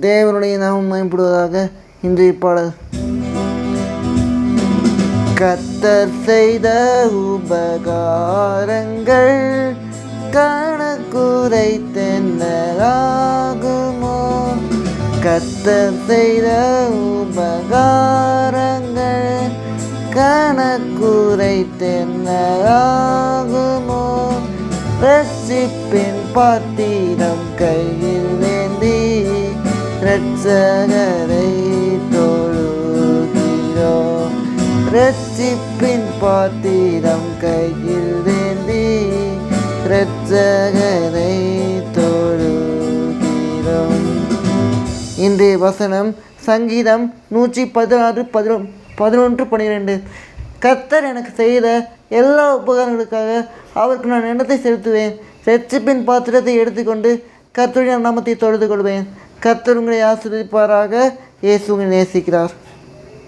தேவனுடைய நாமம் மேம்படுவதாக. இன்றைய பாடல். கர்த்தர் செய்த உபகாரங்கள் கணக்குரைத்தென்னலாகுமோ? கர்த்தர் செய்த உபகாரங்கள் கணக்குரைத்தென்னலாகுமோ? ரட்சிப்பின் பாத்திரம் கையில் ஏந்தி இரட்சகரை தொழுகிறோம். ரட்சிப்பின் பாத்திரம் கையில் ஏந்தி இரட்சகரை தொழுகிறோம். இன்றைய வசனம் சங்கீதம் 116:11-12. கர்த்தர் எனக்கு செய்த எல்லா உபகாரங்களுக்காக அவருக்கு நான் எண்ணத்தை செலுத்துவேன். இரட்சிப்பின் பாத்திரத்தை எடுத்துக்கொண்டு கர்த்தருடைய நாமத்தை தொழுது கொள்வேன். கர்த்தர் உங்களை ஆசீர்வதிப்பாராக. இயேசு உங்களை நேசிக்கிறார்.